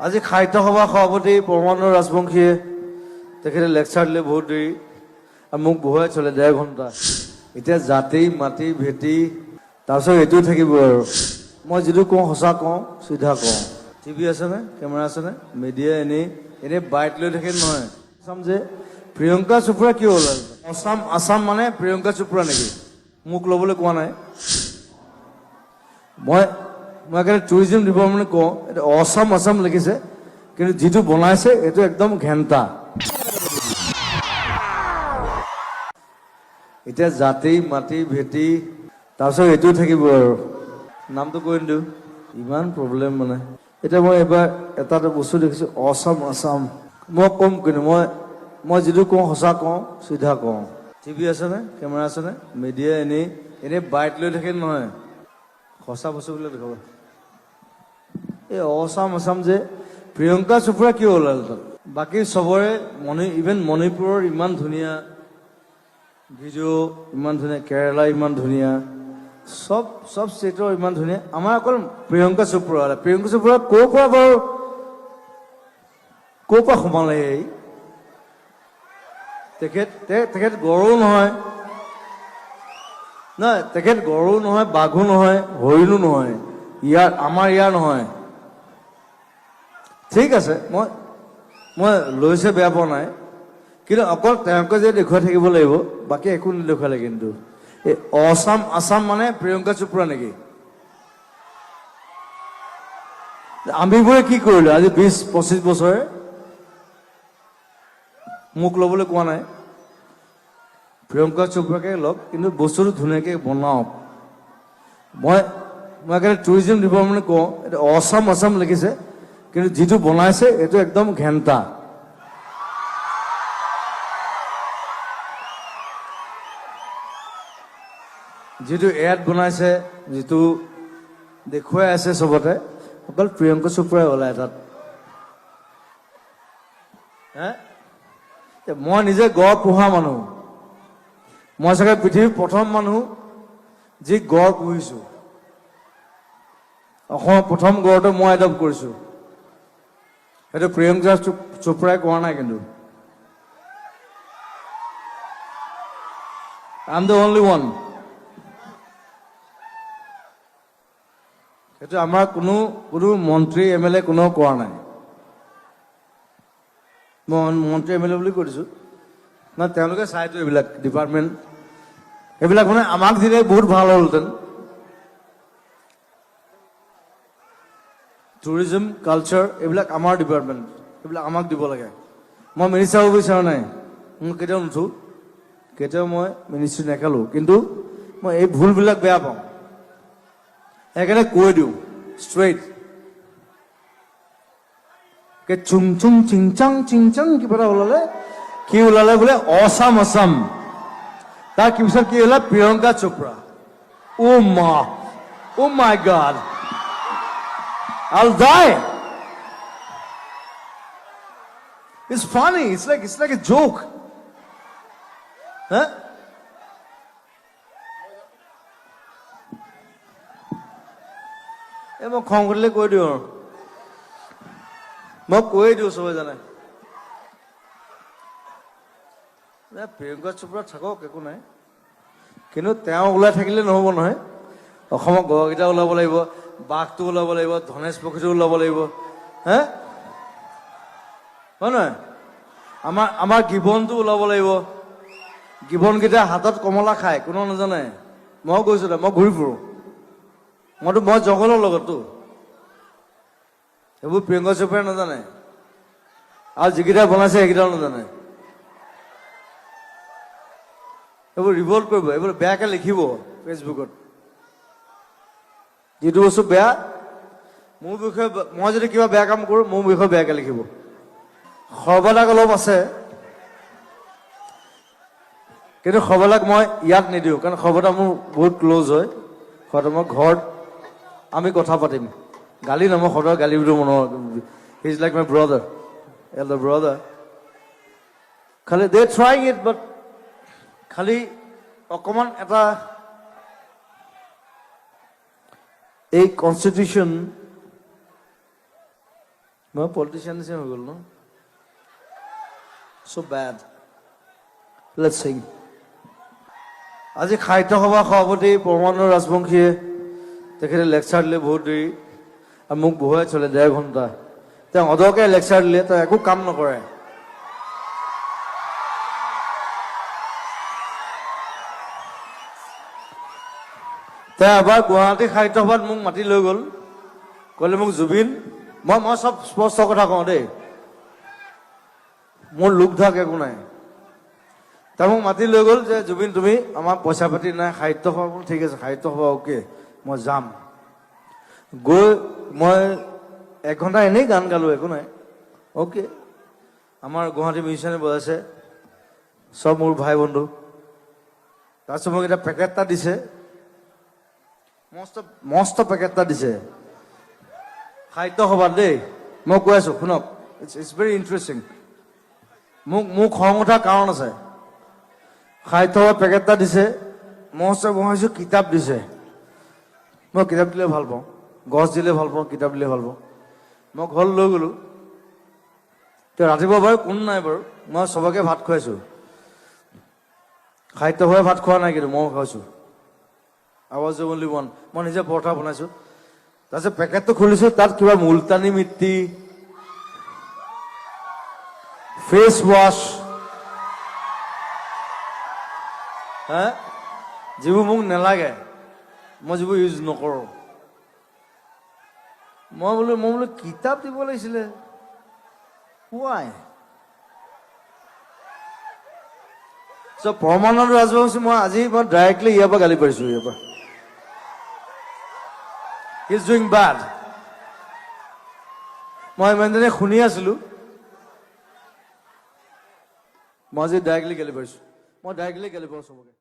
আজি সাহিত্য সভা সভাপতি পৰমানন্দ ৰাজবংশীয়ে তেখেতে লেকচাৰ দিলে বহুত দেৰি আৰু মোক বহুৱাই চলে 1.5 ঘণ্টা। এতিয়া জাতি মাটি ভেটি তাৰপিছত এইটোও থাকিব আৰু মই যিটো কওঁ সঁচা কওঁ চিধা কওঁ। টিভি আছেনে কেমেৰা আছেনে মিডিয়া এনেই বাইট লৈ থাকে নহয়। চাম যে প্ৰিয়ংকা চোপ্ৰা কিয় ওলাল? আছাম মানে প্ৰিয়ংকা চোপ্ৰা নেকি? মোক ল'বলৈ কোৱা নাই। মই সেইকাৰণে টুৰিজিম ডিপাৰ্টমেণ্টে কওঁ এইটো আছাম লিখিছে, কিন্তু যিটো বনাইছে এইটো একদম ঘেণ্টা। এতিয়া জাতি মাটি ভেটি তাৰপিছত এইটোও থাকিব আৰু নামটো কৈ নিদিওঁ, ইমান প্ৰব্লেম মানে। এতিয়া মই এইবাৰ এটা বস্তু দেখিছোঁ আছাম মই ক'ম, কিন্তু মই যিটো কওঁ সঁচা কওঁ চিধা কওঁ। টিভি আছেনে কেমেৰা আছেনে মিডিয়া এনেই বাইট লৈ থাকে নহয়। সঁচা বস্তুবিলাক দেখাব। এই আছাম যে প্ৰিয়ংকা চোপ্ৰা কিয় ওলাল তাত? বাকী চবৰে ইভেন মণিপুৰৰ ইমান ধুনীয়া ভিডিঅ', ইমান ধুনীয়া কেৰেলা ইমান ধুনীয়া, চব ষ্টেটৰ ইমান ধুনীয়া। আমাৰ অকল প্ৰিয়ংকা চোপ্ৰা ক'ৰ পৰা বাৰু ক'ৰ পৰা সোমালে? তেখেত গড়ো নহয়, নহয় তেখেত গড়ো নহয়, বাঘো নহয়, হৰিণো নহয়, আমাৰ ইয়াৰ নহয়। ঠিক আছে, মই লৈছে বেয়া পোৱা নাই, কিন্তু অকল তেওঁকে যে দেখুৱাই থাকিব লাগিব, বাকী একো নেদেখুৱালে। কিন্তু এই আছাম মানে প্ৰিয়ংকা চোপ্ৰা নেকি? আমিবোৰে কি কৰিলো আজি 20-25 বছৰে? মোক ল'বলৈ কোৱা নাই, প্ৰিয়ংকা চোপ্ৰাকে লওক, কিন্তু বস্তুটো ধুনীয়াকৈ বনাওক। মই সেইকাৰণে টুৰিজিম ডিপাৰ্টমেণ্টে কওঁ এইটো আছাম লিখিছে, কিন্তু যিটো বনাইছে এইটো একদম ঘেণ্টা। যিটো এড বনাইছে, যিটো দেখুৱাই আছে চবতে, অকল প্ৰিয়ংকা চোপ্ৰাই ওলায় তাত। মই নিজে গড় পোহা মানুহ, মই চাগে পৃথিৱীৰ প্ৰথম মানুহ যি গড় পুহিছো। অসমৰ প্ৰথম গড়টো মই এডপ্ট কৰিছো, সেইটো প্ৰিয়ংকা চোপ্ৰাই কোৱা নাই। কিন্তু I am the only one. সেইটো আমাৰ কোনো মন্ত্ৰী MLA কোনেও কৰা নাই। মই মন্ত্ৰী MLA বুলি কৈ দিছোঁ না, তেওঁলোকে চাইতো এইবিলাক ডিপাৰ্টমেণ্ট, সেইবিলাক মানে আমাক দিলে বহুত ভাল হ'লহেঁতেন। টুৰিজিম কালচাৰ এইবিলাক আমাৰ ডিপাৰ্টমেণ্ট, এইবিলাক আমাক দিব লাগে। মই মিনিষ্টাৰ হ'ব বিচৰা নাই, মই কেতিয়াও নুঠো, কেতিয়াও মই মিনিষ্টাৰ নেখেলোঁ, কিন্তু মই এই ভুলবিলাক বেয়া পাওঁ, সেইকাৰণে কৈ দিওঁ ষ্ট্ৰেইট। চুং চিংচাং কিবা এটা ওলালে, কি ওলালে বোলে আছাম, তাৰ কি পিছত কি ওলালে Priyanka Chopra. Oh my God, I'll die. It's funny, it's like a joke. মই খং কৰিলে কৈ দিওঁ আৰু মই কৈয়ে দিওঁ, চবে জানে। প্ৰিয়ংকা চোপ্ৰা থাকক, একো নাই, কিন্তু তেওঁ ওলাই থাকিলে নহ'ব নহয়। অসমৰ গড়কেইটা ওলাব লাগিব, বাঘটো ওলাব লাগিব, ধনেশ পক্ষীটো ওলাব লাগিব, হয় নহয়? আমাৰ গিবনটো ওলাব লাগিব। গিবনকেইটা হাতত কমলা খায়, কোনেও নাজানে। মই গৈছো দে, মই ঘূৰি ফুৰো, মই জংঘলৰ লগততো। সেইবোৰ প্ৰিয়ংকা চোপ্ৰাই নাজানে, আৰু যিকেইটা বনাইছে সেইকেইটাও নাজানে। এইবোৰ ৰিভল্ট কৰিব, এইবোৰ বেয়াকে লিখিব ফেচবুকত। যিটো বস্তু বেয়া, মোৰ বিষয়ে, মই যদি কিবা বেয়া কাম কৰোঁ মোৰ বিষয়ে বেয়াকে লিখিব। সৰ্বলাক অলপ আছে, কিন্তু সৰ্বলাক মই ইয়াত নিদিওঁ, কাৰণ সৰ্বদা মোৰ বহুত ক্ল'জ হয়। সদায় মই ঘৰত আমি কথা পাতিম, গালি নমই সদায় গালি বিধো মনৰ। He is like my brother, elder brother. খালি দে ট্ৰাইং ইট, বাট খালি অকমান এটা এই কনষ্টিটিউশ্যন মই পলিটিচিয়ান নিচিনা হৈ গ'ল ন so bad let's sing আজি সাহিত্য সভা সভাপতি পৰমানন্দ ৰাজবংশীয়ে তেখেতে লেকচাৰ দিলে বহুত দেৰি আৰু মোক বহুৱাই চলে 1.5 ঘণ্টা তেওঁ অদৰকাৰী লেকচাৰ দিলে তেওঁ একো কাম নকৰে তেওঁ এবাৰ গুৱাহাটী সাহিত্য সভাত মোক মাতি লৈ গ'ল ক'লে মোক জুবিন মই সব স্পষ্ট কথা কওঁ দেই মোৰ লোক ধাক একো নাই তেওঁ মোক মাতি লৈ গ'ল যে জুবিন তুমি আমাৰ পইচা পাতি নাই সাহিত্য সভা ঠিক আছে সাহিত্য সভা অ'কে মই যাম গৈ মই 1 ঘণ্টা এনেই গান গালো একো নাই অ'কে আমাৰ গুৱাহাটী মিউজিচিয়ানে বজাইছে সব মোৰ ভাই বন্ধু তাৰপিছত মোক এটা পেকেট এটা দিছে মস্ত পেকেট এটা দিছে সাহিত্য সভাত দেই মই কৈ আছো শুনক ইটছ ভেৰি ইণ্টাৰেষ্টিং মোক খং উঠা কাৰণ আছে সাহিত্য সভাত পেকেট এটা দিছে মস্ত বহাইছো কিতাপ দিছে মই কিতাপ দিলে ভাল পাওঁ গছ দিলে ভাল পাওঁ কিতাপ দিলে ভাল পাওঁ মই ঘৰত লৈ গ'লো তেওঁ ৰাতিপুৱা বাৰু কোনো নাই বাৰু মই চবকে ভাত খুৱাইছো সাহিত্য সভাই ভাত খোৱা নাই কিন্তু মই খাইছো I was the only one. মই নিজে পৰঠা বনাইছো তাৰপিছত পেকেটটো খুলিছো তাত কিবা মুলতানী মিট্টি ফেচ ৱাছ যিবোৰ মোক নেলাগে মই যিবোৰ ইউজ নকৰো মই বোলো কিতাপ দিব লাগিছিলে why so পৰমানন্দ ৰাজবংশী মই ডাইৰেক্টলি ইয়াৰ পৰা গালি পাৰিছো ইয়াৰ পৰা he's doing bad মই ইমান দিনে শুনি আছিলো মই আজি ডাইৰেক্টলি গালি পাৰিছো মই ডাইৰেক্টলি গালি পাৰো চবকে